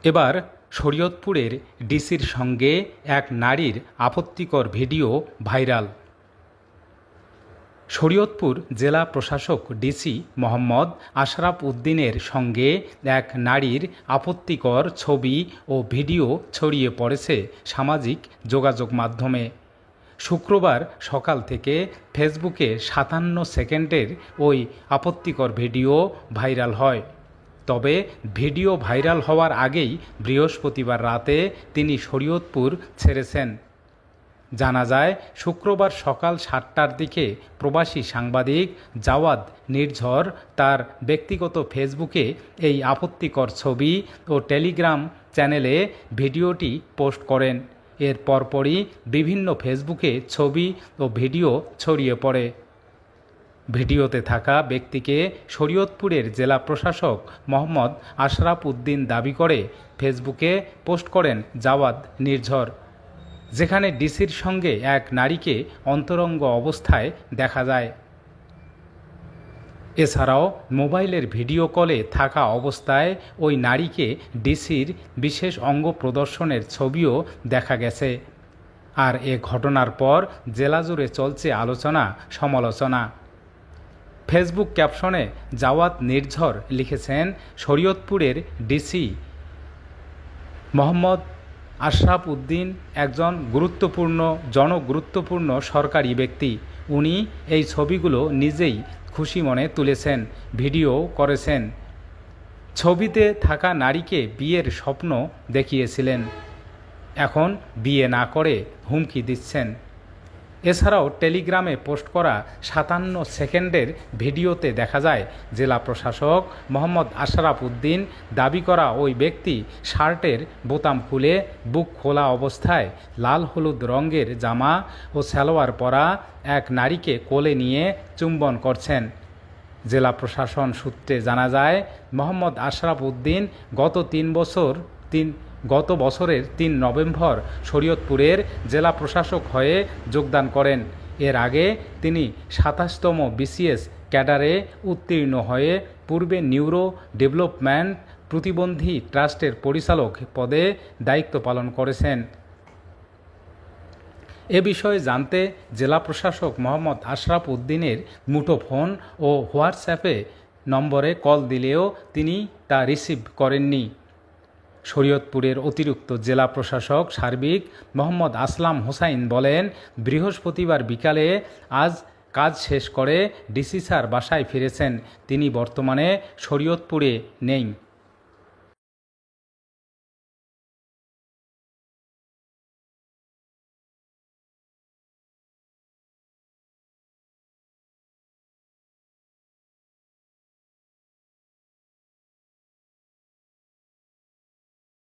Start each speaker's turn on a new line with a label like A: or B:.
A: এবার শরীয়তপুরের ডিসির সঙ্গে এক নারীর আপত্তিকর ভিডিও ভাইরাল। শরীয়তপুর জেলা প্রশাসক ডিসি মোহাম্মদ আশরাফ উদ্দিনের সঙ্গে এক নারীর আপত্তিকর ছবি ও ভিডিও ছড়িয়ে পড়েছে সামাজিক যোগাযোগ মাধ্যমে। শুক্রবার সকাল থেকে ফেসবুকে 57 সেকেন্ডের ওই আপত্তিকর ভিডিও ভাইরাল হয়। তবে ভিডিও ভাইরাল হওয়ার আগেই বৃহস্পতিবার রাতে তিনি শরীয়তপুর ছেড়েছেন। জানা যায়, শুক্রবার সকাল 7টার দিকে প্রবাসী সাংবাদিক জাওয়াদ নির্ঝর তার ব্যক্তিগত ফেসবুকে এই আপত্তিকর ছবি ও টেলিগ্রাম চ্যানেলে ভিডিওটি পোস্ট করেন। এর পরপরই বিভিন্ন ফেসবুকে ছবি ও ভিডিও ছড়িয়ে পড়ে। ভিডিওতে থাকা ব্যক্তিকে শরীয়তপুরের জেলা প্রশাসক মোহাম্মদ আশরাফ উদ্দিন দাবি করে ফেসবুকে পোস্ট করেন জাওয়াদ নির্ঝর, যেখানে ডিসির সঙ্গে এক নারীকে অন্তরঙ্গ অবস্থায় দেখা যায়। এছাড়াও মোবাইলের ভিডিও কলে থাকা অবস্থায় ওই নারীকে ডিসির বিশেষ অঙ্গ প্রদর্শনের ছবিও দেখা গেছে। আর এ ঘটনার পর জেলা জুড়ে চলছে আলোচনা সমালোচনা। ফেসবুক ক্যাপশনে জাওয়াদ নির্ঝর লিখেছেন, শরীয়তপুরের ডিসি মোহাম্মদ আশরাফ উদ্দিন একজন জনগুরুত্বপূর্ণ সরকারি ব্যক্তি। উনি এই ছবিগুলো নিজেই খুশি মনে তুলেছেন, ভিডিও করেছেন। ছবিতে থাকা নারীকে বিয়ের স্বপ্ন দেখিয়েছিলেন, এখন বিয়ে না করে হুমকি দিচ্ছেন। এছাড়াও টেলিগ্রামে পোস্ট করা 57 সেকেন্ডের ভিডিওতে দেখা যায় জেলা প্রশাসক মোহাম্মদ আশরাফ উদ্দিন দাবি করা ওই ব্যক্তি শার্টের বোতাম খুলে বুক খোলা অবস্থায় লাল হলুদ রঙের জামা ও সালোয়ার পরা এক নারীকে কোলে নিয়ে চুম্বন করছেন। জেলা প্রশাসন সূত্রে জানা যায়, মোহাম্মদ আশরাফ উদ্দিন গত বছরের 3 নভেম্বর শরীয়তপুরের জেলা প্রশাসক হয়ে যোগদান করেন। এর আগে তিনি 27তম বিসিএস ক্যাডারে উত্তীর্ণ হয়ে পূর্বে নিউরো ডেভেলপমেন্ট প্রতিবন্ধী ট্রাস্টের পরিচালক পদে দায়িত্ব পালন করেছেন। এ বিষয়ে জানতে জেলা প্রশাসক মোহাম্মদ আশরাফ উদ্দিনের মুঠোফোন ও হোয়াটসঅ্যাপে নম্বরে কল দিলেও তিনি তা রিসিভ করেননি। শরীয়তপুরের অতিরিক্ত জেলা প্রশাসক সার্বিক মোহাম্মদ আসলাম হোসাইন বলেন, বৃহস্পতিবার বিকালে আজ কাজ শেষ করে ডিসি স্যার বাসায় ফিরেছেন। তিনি বর্তমানে শরীয়তপুরে নেই।